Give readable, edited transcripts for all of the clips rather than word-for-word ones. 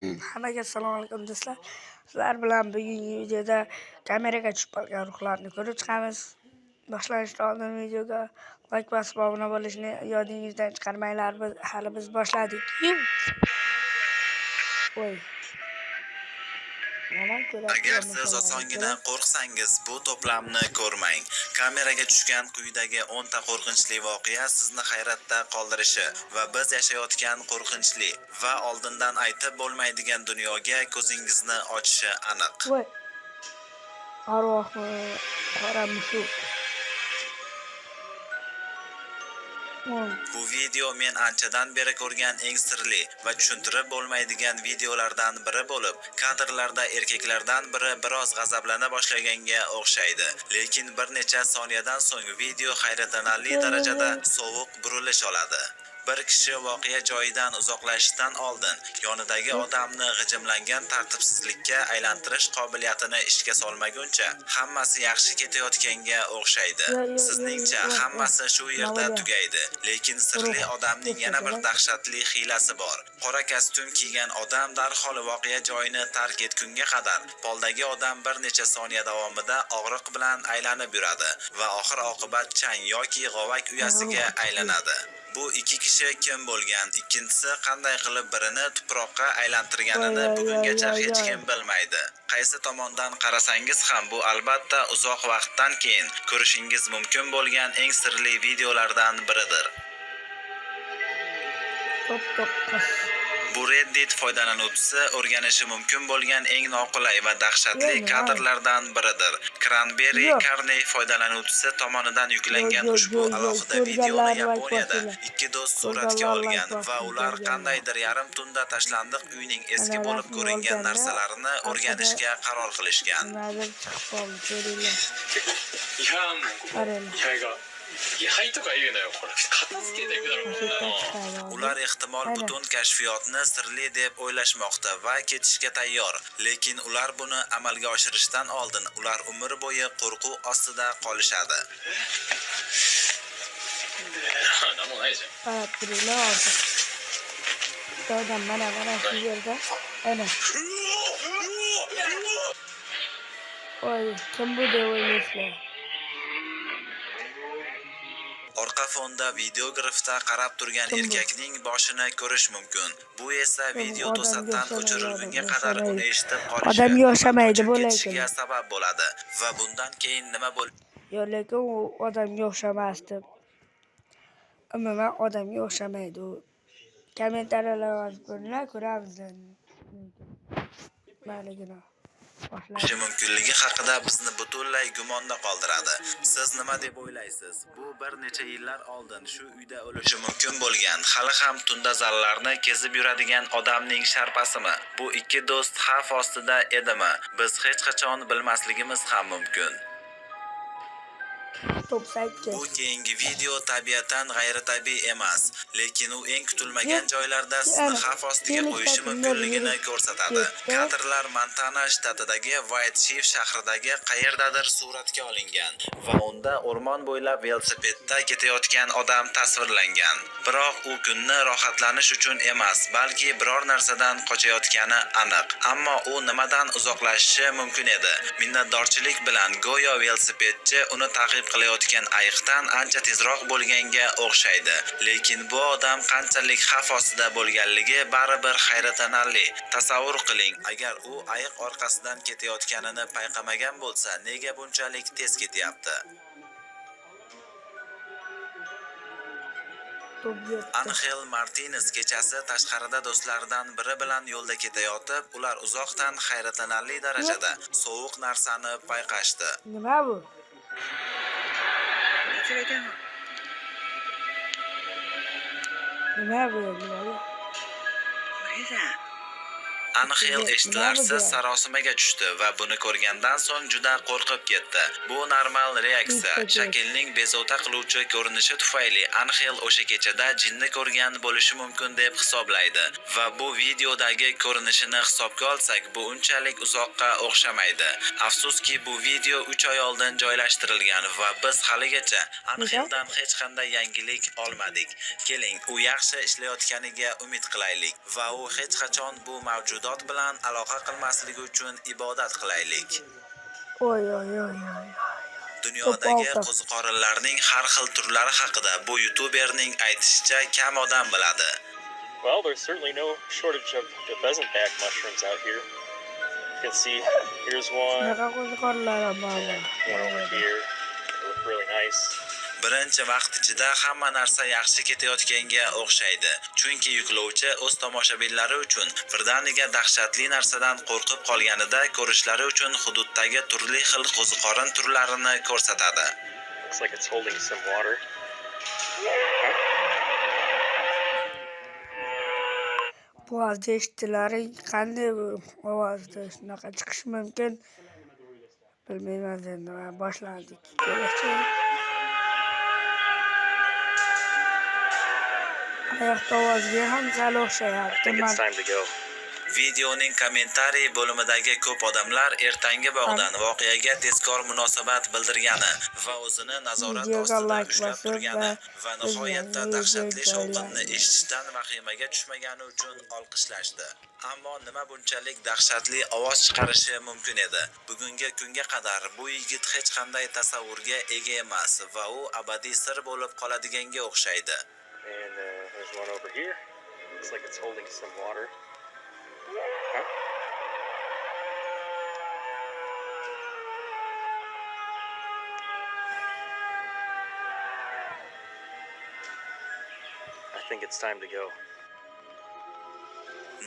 Hammaga assalomu alaykum do'stlar. Sizlar bilan bugungi videoda kameraga tushib qolgan ruhlarni ko'rib chiqamiz. Boshlanishdan oldin videoga like bosib obuna bo'lishni yodingizdan chiqarmanglar. Hali biz boshladik. Voy. Agar siz osongina qo'rqsangiz, bu to'plamni ko'rmang. Kameraga tushgan quyidagi 10 ta qo'rqinchli voqea sizni hayratda qoldirishi va biz yashayotgan qo'rqinchli va oldindan aytib bo'lmaydigan dunyoga ko'zingizni ochishi aniq. Voy. Arvohmi, qora mushuk. Bu video men anchadan beri ko'rgan eng sirli va tushuntirib bo'lmaydigan videolardan biri bo'lib, kadrlarda erkaklardan biri biroz g'azablana boshlaganga o'xshaydi. Lekin bir necha soniyadan so'ng video hayratlanarli darajada sovuq burilish oladi. Bir kishi voqea joyidan uzoqlashishdan oldin yonidagi odamni g'ijimlangan tartibsizlikka aylantirish qobiliyatini ishga solmaguncha hammasi yaxshi ketayotganga o'xshaydi. Sizningcha hammasi shu yerda tugaydi. Lekin sirli odamning yana bir dahshatli hiylasi bor. Qora kostyum kiygan odam darhol voqea joyini tark etgunga qadar poldagi odam bir necha soniya davomida og'riq bilan aylanib yuradi va oxir-oqibat chang yoki g'ovak uyasiga aylanadi. Bu ikki kishi kim bo'lgan, ikkinchisi qanday qilib birini tuproqqa aylantirganini bugungacha hech kim bilmaydi. Qaysi tomondan qarasangiz ham bu albatta uzoq vaqtdan keyin ko'rishingiz mumkin bo'lgan eng sirli videolardan biridir. Bu Reddit foydalanuvchisi o'rganishi mumkin bo'lgan eng noqulay va dahshatli kadrlardan biridir. Cranberry Carney foydalanuvchisi tomonidan yuklangan ushbu alohida videoni Yaponiyada ikki do'st suratga olgan va ular qandaydir yarim tunda tashlandiq uyning eski bo'lib ko'ringan narsalarini o'rganishga qaror qilishgan. Ular ehtimol butun kashfiyotni sirli deb o'ylashmoqda va ketishga tayyor. Lekin ular buni amalga oshirishdan oldin ular umr bo'yi qo'rquv ostida qolishadi. Orqa fonda videografda qarab turgan erkakning boshini ko'rish mumkin. Bu esa video to'satdan o'chirilgunga qadar uni eshitib qolishi, odam yoshamaydi bo'lishiga sabab bo'ladi va bundan keyin nima Yo'q, lekin u odamga o'xshamasdi. Umuman odamga o'xshamaydi u. Kommentariyalar yozib ko'ringlar, ko'ramiz. Maligina. mumkinligi haqida bizni butunlay gumonda qoldiradi. Siz nima deb o'ylaysiz? Bu bir necha yillar oldin shu uyda o'lishi mumkin bo'lgan, hali ham tunda zallarni kezib yuradigan odamning sharpasimi? Bu ikki do'st xavf ostida edimi? Biz hech qachon bilmasligimiz ham mumkin. Bu keyingi video tabiatan g'ayritabiiy emas, lekin u eng kutilmagan joylarda sizni xavf ostiga qo'yishi mumkinligini ko'rsatadi. Kadrlar Montana shtatidagi White Chief shahridagi qayerdadir suratga olingan va unda o'rmon bo'ylab velosipedda ketayotgan odam tasvirlangan. Biroq u kunni rohatlanish uchun emas, balki biror narsadan qochayotgani aniq. Ammo u nimadan uzoqlashishi mumkin edi? Minnatdorchilik bilan go'yo velosipedchi uni ta'qib qilayotgan ayiqdan ancha tezroq bo'lganga o'xshaydi. Lekin bu odam qanchalik xavf ostida bo'lganligi baribir hayratlanarli. Tasavvur qiling, agar u ayiq orqasidan ketayotganini payqamagan bo'lsa, nega bunchalik tez ketyapti? Angel Martinez kechasi tashqarida do'stlaridan biri bilan yo'lda ketayotib, ular uzoqdan hayratlanarli darajada sovuq narsani payqashdi. Nima bu? Nima bu? Angel eshitilarsiz sarosimaga tushdi va buni ko'rgandan so'ng juda qo'rqib ketdi. Bu normal reaksiya. Shaklning bezovta qiluvchi ko'rinishi tufayli Angel o'sha kechada jinni ko'rgan bo'lishi mumkin deb hisoblaydi va bu videodagi ko'rinishini hisobga olsak, bu unchalik uzoqqa o'xshamaydi. Afsuski, bu video 3 oy oldin joylashtirilgan va biz haligacha Angeldan hech qanday yangilik olmadik. Keling, u yaxshi ishlayotganiga umid qilaylik va u hech qachon bu mavjud mavjudot bilan aloqa qilmasligi uchun ibodat qilaylik. Oy oy oy oy. Dunyodagi To'polta. qo'ziqorinlarning har xil turlari haqida bu youtuberning aytishicha kam odam biladi. Well, there's certainly no shortage of the pheasant back mushrooms out here. You can see, here's one, Shunaqa qo'ziqorinlar ham bor. and one over here. They look really nice. Birinchi vaqt ichida hamma narsa yaxshi ketayotganga o'xshaydi. Chunki yuklovchi o'z tomoshabinlari uchun birdaniga dahshatli narsadan qo'rqib qolganida ko'rishlari uchun hududdagi turli xil qo'ziqorin turlarini ko'rsatadi. Looks like it's holding some water. Bu ovozda eshitdilaring qanday bu ovozda shunaqa chiqishi mumkin? Bilmayman endi boshladik. Kelajak. Oyoqda ovozga ham sal I o'xshayapti. think it's time to go. Videoning kommentariy bo'limidagi ko'p odamlar ertangi bog'dan voqeaga tezkor munosabat bildirgani va o'zini nazorat Videoga ostida like ushlab bosib turgani va va nihoyatda bizning dahshatli video shovqinni joylaymiz. eshitishdan vahimaga tushmagani uchun olqishlashdi. Ammo nima bunchalik dahshatli ovoz chiqarishi mumkin edi? Bugungi kunga qadar bu yigit hech qanday tasavvurga ega emas va u abadiy sir bo'lib qoladiganga o'xshaydi. And there's one over here. Looks like it's holding some water. I think it's time to go.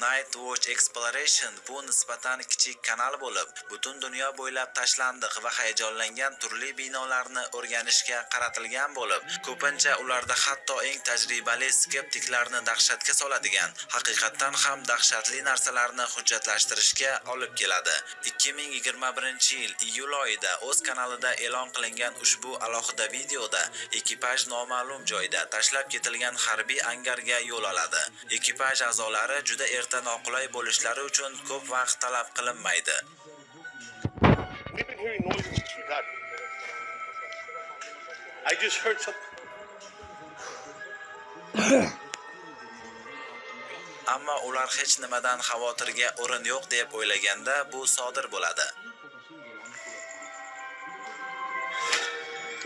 Night Watch Exploration bu nisbatan kichik kanal bo'lib, butun dunyo bo'ylab tashlandiq va hayajonlangan turli binolarni o'rganishga qaratilgan bo'lib, ko'pincha ularda hatto eng tajribali skeptiklarni dahshatga soladigan, haqiqatdan ham dahshatli narsalarni hujjatlashtirishga olib keladi. 2021-yil iyul oyida o'z kanalida e'lon qilingan ushbu alohida videoda ekipaj noma'lum joyda tashlab ketilgan harbiy angarga yo'l oladi. Ekipaj a'zolari juda erta noqulay bo'lishlari uchun ko'p vaqt talab qilinmaydi. We've been hearing noises since we got here. I just heard something. Ammo ular hech nimadan xavotirga o'rin yo'q deb o'ylaganda bu sodir bo'ladi.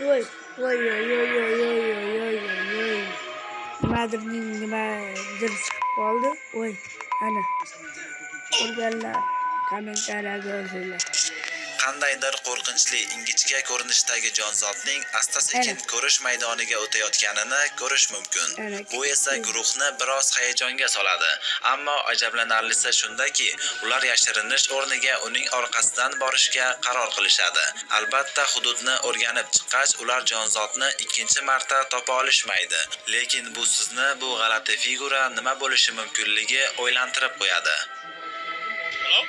Voy voy voy voy voy voy voy. Nimadir chiqib qoldi. Voy, ana. Ko'rganlar kommentariyga yozinglar. Qandaydir qo'rqinchli ingichka ko'rinishdagi jonzotning asta-sekin ko'rish maydoniga o'tayotganini ko'rish mumkin. Bu esa guruhni biroz hayajonga soladi. Ammo ajablanarlisi shundaki, ular yashirinish o'rniga uning orqasidan borishga qaror qilishadi. Albatta, hududni o'rganib chiqqach, ular jonzotni ikkinchi marta topa olishmaydi. Lekin bu sizni bu g'alati figura nima bo'lishi mumkinligi o'ylantirib qo'yadi. Hello?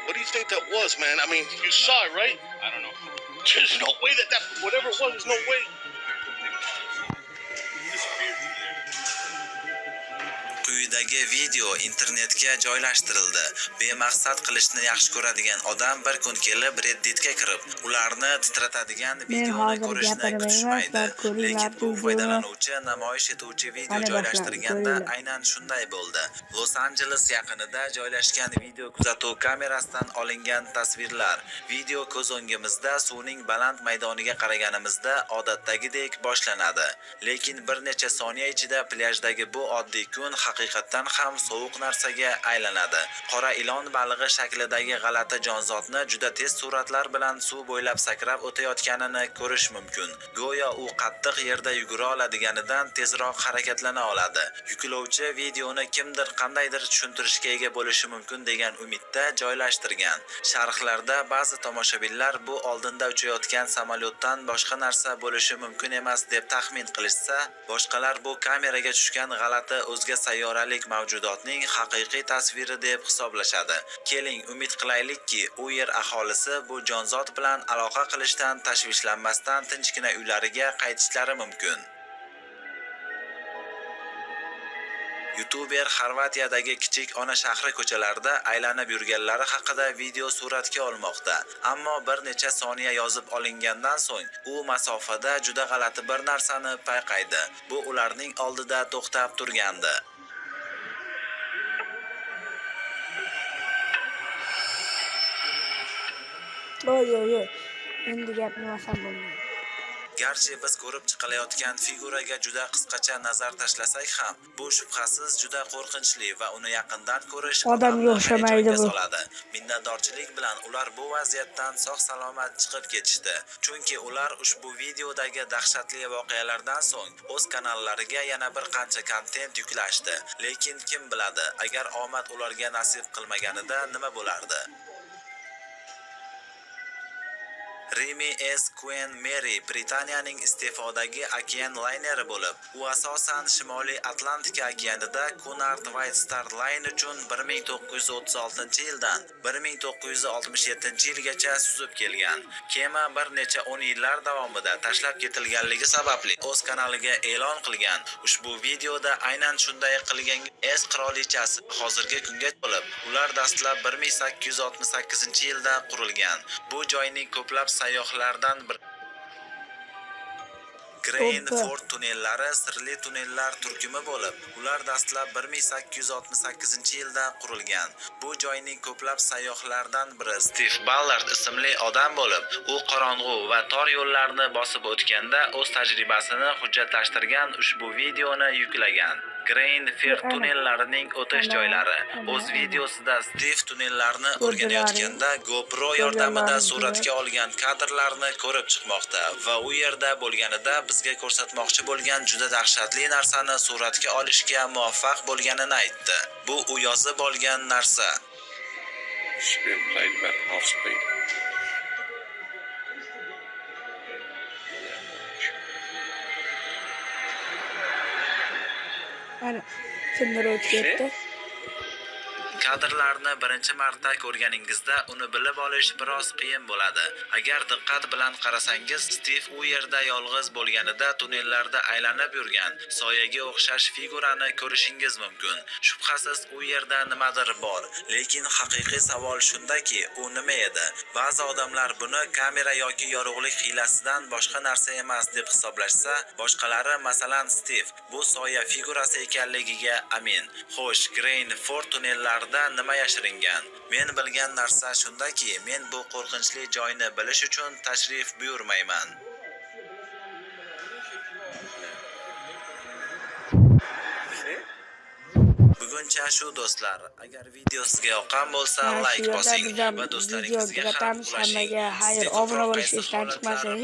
What do you think that was, man? I mean, you saw it, right? I don't know. There's no way that whatever it was, there's no way. Quyidagi video internetga joylashtirildi. Bemaqsad qilishni yaxshi ko'radigan odam bir kun kelib Redditga kirib, ularni titratadigan videoni ko'rishni kutishmaydi. Lekin bu foydalanuvchi namoyish etuvchi video joylashtirganda aynan shunday bo'ldi. Los Angeles yaqinida joylashgan video kuzatuv kamerasidan olingan tasvirlar. Video ko'z o'ngimizda suvning baland maydoniga qaraganimizda odatdagidek boshlanadi. Lekin bir necha soniya ichida plyajddagi bu oddiy kun haqiqatdan ham sovuq narsaga aylanadi. Qora ilon balig'i shaklidagi g'alati jonzotni juda tez suratlar bilan suv bo'ylab sakrab o'tayotganini ko'rish mumkin. Go'yo u qattiq yerda yugura oladiganidan tezroq harakatlana oladi. Yuklovchi videoni kimdir qandaydir tushuntirishga ega bo'lishi mumkin degan umidda joylashtirgan. Sharhlarda ba'zi tomoshabinlar bu oldinda uchayotgan samolyotdan boshqa narsa bo'lishi mumkin emas deb taxmin qilishsa, boshqalar bu kameraga tushgan g'alati o'zga sayyoralik mavjudotning haqiqiy tasviri deb hisoblashadi. Keling, umid qilaylikki, u yer aholisi bu jonzot bilan aloqa qilishdan tashvishlanmasdan tinchgina uylariga qaytishlari mumkin. YouTuber Xorvatiyadagi kichik ona shahri ko'chalarida aylanib yurganlari haqida video suratga olmoqda. Ammo bir necha soniya yozib olingandan so'ng u masofada juda g'alati bir narsani payqaydi. Bu ularning oldida to'xtab turgandi. Oy. Endi gap nimasam bo'lmaydi. Garchi biz ko'rib chiqilayotgan figuraga juda qisqacha nazar tashlasak ham, bu shubhasiz juda qo'rqinchli va uni yaqindan ko'rish Odamga o'xshamaydi bu. soladi. Minnatdorchilik bilan ular bu vaziyatdan sog'-salomat chiqib ketishdi. Chunki ular ushbu videodagi dahshatli voqealardan so'ng o'z kanallariga yana bir qancha kontent yuklashdi. Lekin kim biladi, agar omad ularga nasib qilmaganida nima bo'lardi? Remy S. Queen Mary Britaniyaning iste'fodagi okean layneri bo'lib, u asosan Shimoliy Atlantika okeanida Cunard White Star Line uchun 1936-yildan 1967-yilgacha suzib kelgan. Kema bir necha 10 yillar davomida tashlab ketilganligi sababli o'z kanaliga e'lon qilgan. Ushbu videoda aynan shunday qilgan S qirolichasi hozirgi kunga bo'lib, ular dastlab 1868-yilda qurilgan. Bu joyning ko'plab sayyohlardan bir Grainford tunnellari sirli tunnellar turkumi bo'lib, ular dastlab 1868-yilda qurilgan. Bu joyning ko'plab sayyohlardan biri Steve Ballard ismli odam bo'lib, u qorong'u va tor yo'llarni bosib o'tganda o'z tajribasini hujjatlashtirgan ushbu videoni yuklagan. Grainford tunnellarining o'tish joylari. O'z videosida Steve tunnellarni o'rganayotganda GoPro yordamida suratga olgan kadrlarni ko'rib chiqmoqda va u yerda bo'lganida bizga ko'rsatmoqchi bo'lgan juda dahshatli narsani suratga olishga muvaffaq bo'lganini aytdi. Bu u yozib olgan narsa. Speed played about half speed. Ana, kimdir o'tib ketdi. Kadrlarni birinchi marta ko'rganingizda uni bilib olish biroz qiyin bo'ladi. Agar diqqat bilan qarasangiz, Steve u yerda yolg'iz bo'lganida tunnellarda aylanib yurgan soyaga o'xshash figurani ko'rishingiz mumkin. Shubhasiz u yerda nimadir bor, lekin haqiqiy savol shundaki, u nima edi? Ba'zi odamlar buni kamera yoki yorug'lik hiylasidan boshqa narsa emas deb hisoblashsa, boshqalari, masalan Steve, bu soya figurasi ekanligiga amin. Xo'sh, Grainford tunnellarida nima yashiringan? Men bilgan narsa shundaki, men bu qo'rqinchli joyni bilish uchun tashrif buyurmayman. Buguncha shu do'stlar. Agar video sizga yoqqan bo'lsa, like bosing va do'stlaringizga ham ulashing. Hammaga xayr, obuna bo'lishni esdan chiqmasin.